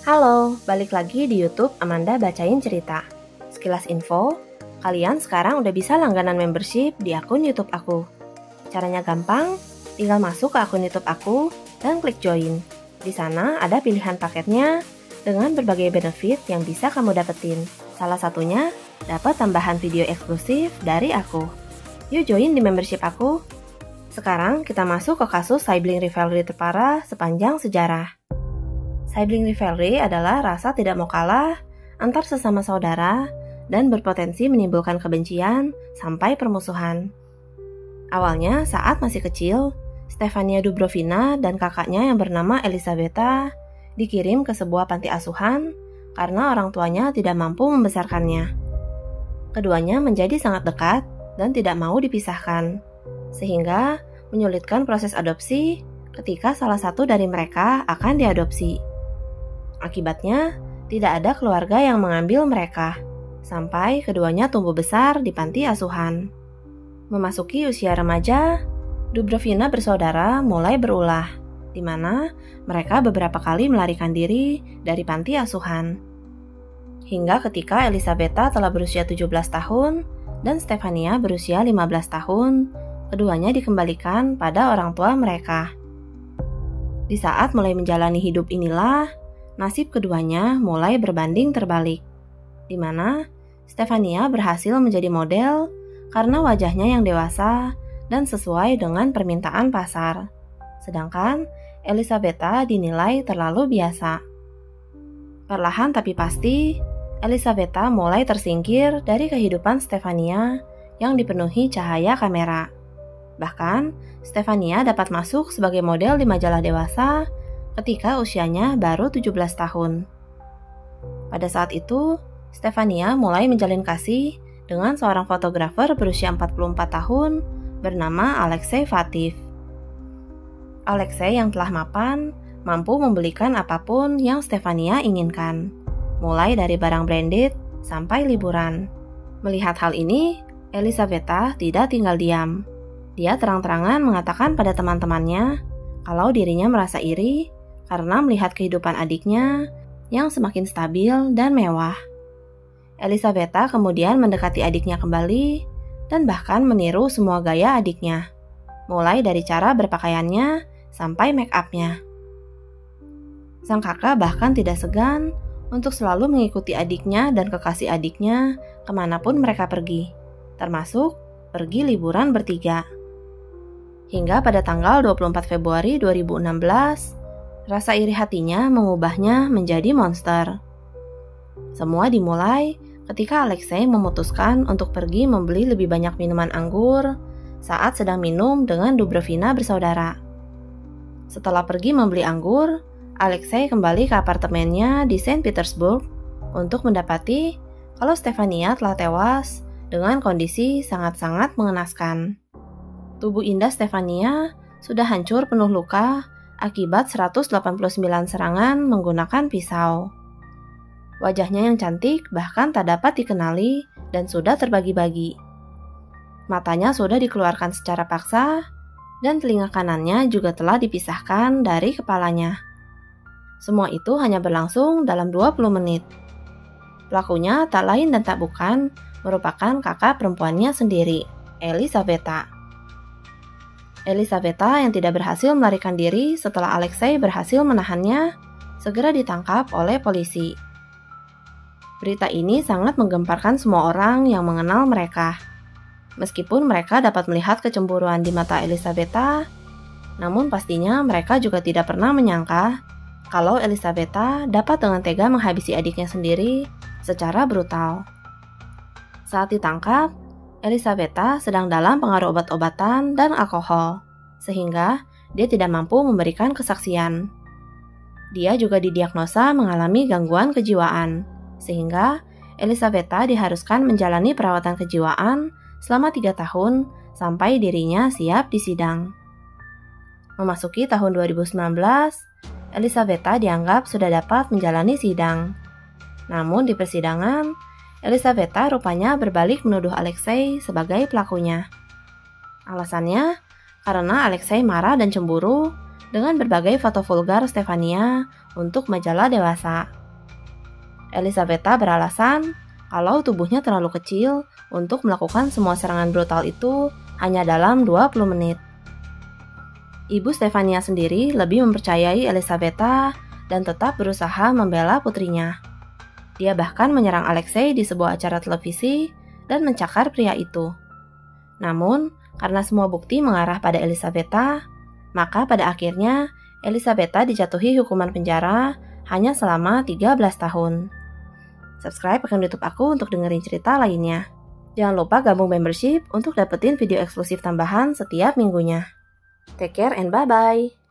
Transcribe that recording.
Halo, balik lagi di YouTube Amanda Bacain Cerita. Sekilas info, kalian sekarang udah bisa langganan membership di akun YouTube aku. Caranya gampang, tinggal masuk ke akun YouTube aku dan klik join. Di sana ada pilihan paketnya dengan berbagai benefit yang bisa kamu dapetin. Salah satunya, dapat tambahan video eksklusif dari aku. Yuk join di membership aku. Sekarang kita masuk ke kasus sibling rivalry terparah sepanjang sejarah. Sibling rivalry adalah rasa tidak mau kalah antar sesama saudara dan berpotensi menimbulkan kebencian sampai permusuhan. Awalnya saat masih kecil, Stefania Dubrovina dan kakaknya yang bernama Elisabetta dikirim ke sebuah panti asuhan karena orang tuanya tidak mampu membesarkannya. Keduanya menjadi sangat dekat dan tidak mau dipisahkan, sehingga menyulitkan proses adopsi ketika salah satu dari mereka akan diadopsi. Akibatnya, tidak ada keluarga yang mengambil mereka, sampai keduanya tumbuh besar di panti asuhan. Memasuki usia remaja, Dubrovina bersaudara mulai berulah, di mana mereka beberapa kali melarikan diri dari panti asuhan. Hingga ketika Elisabetta telah berusia 17 tahun dan Stefania berusia 15 tahun, keduanya dikembalikan pada orang tua mereka. Di saat mulai menjalani hidup inilah, nasib keduanya mulai berbanding terbalik, di mana Stefania berhasil menjadi model karena wajahnya yang dewasa dan sesuai dengan permintaan pasar, sedangkan Elisabetta dinilai terlalu biasa. Perlahan tapi pasti, Elisabetta mulai tersingkir dari kehidupan Stefania yang dipenuhi cahaya kamera. Bahkan, Stefania dapat masuk sebagai model di majalah dewasa ketika usianya baru 17 tahun. Pada saat itu, Stefania mulai menjalin kasih dengan seorang fotografer berusia 44 tahun bernama Alexei Fativ. Alexei yang telah mapan, mampu membelikan apapun yang Stefania inginkan, mulai dari barang branded sampai liburan. Melihat hal ini, Elisabetta tidak tinggal diam. Dia terang-terangan mengatakan pada teman-temannya kalau dirinya merasa iri karena melihat kehidupan adiknya yang semakin stabil dan mewah. Elisabetta kemudian mendekati adiknya kembali dan bahkan meniru semua gaya adiknya, mulai dari cara berpakaiannya sampai make up-nya. Sang kakak bahkan tidak segan untuk selalu mengikuti adiknya dan kekasih adiknya kemanapun mereka pergi, termasuk pergi liburan bertiga. Hingga pada tanggal 24 Februari 2016, rasa iri hatinya mengubahnya menjadi monster. Semua dimulai ketika Alexei memutuskan untuk pergi membeli lebih banyak minuman anggur saat sedang minum dengan Dubrovina bersaudara. Setelah pergi membeli anggur, Alexei kembali ke apartemennya di Saint Petersburg untuk mendapati kalau Stefania telah tewas dengan kondisi sangat-sangat mengenaskan. Tubuh indah Stefania sudah hancur penuh luka akibat 189 serangan menggunakan pisau. Wajahnya yang cantik bahkan tak dapat dikenali dan sudah terbagi-bagi. Matanya sudah dikeluarkan secara paksa dan telinga kanannya juga telah dipisahkan dari kepalanya. Semua itu hanya berlangsung dalam 20 menit. Pelakunya tak lain dan tak bukan merupakan kakak perempuannya sendiri, Elisabetta. Elisabetta yang tidak berhasil melarikan diri setelah Alexei berhasil menahannya, segera ditangkap oleh polisi. Berita ini sangat menggemparkan semua orang yang mengenal mereka. Meskipun mereka dapat melihat kecemburuan di mata Elisabetta, namun pastinya mereka juga tidak pernah menyangka kalau Elisabetta dapat dengan tega menghabisi adiknya sendiri secara brutal. Saat ditangkap, Elisabetta sedang dalam pengaruh obat-obatan dan alkohol, sehingga dia tidak mampu memberikan kesaksian. Dia juga didiagnosa mengalami gangguan kejiwaan, sehingga Elisabetta diharuskan menjalani perawatan kejiwaan selama 3 tahun sampai dirinya siap disidang. Memasuki tahun 2019, Elisabetta dianggap sudah dapat menjalani sidang. Namun di persidangan, Elisabetta rupanya berbalik menuduh Alexei sebagai pelakunya. Alasannya, karena Alexei marah dan cemburu dengan berbagai foto vulgar Stefania untuk majalah dewasa. Elisabetta beralasan kalau tubuhnya terlalu kecil untuk melakukan semua serangan brutal itu hanya dalam 20 menit. Ibu Stefania sendiri lebih mempercayai Elisabetta dan tetap berusaha membela putrinya. Dia bahkan menyerang Alexei di sebuah acara televisi dan mencakar pria itu. Namun, karena semua bukti mengarah pada Elisabetta, maka pada akhirnya Elisabetta dijatuhi hukuman penjara hanya selama 13 tahun. Subscribe akun YouTube aku untuk dengerin cerita lainnya. Jangan lupa gabung membership untuk dapetin video eksklusif tambahan setiap minggunya. Take care and bye-bye!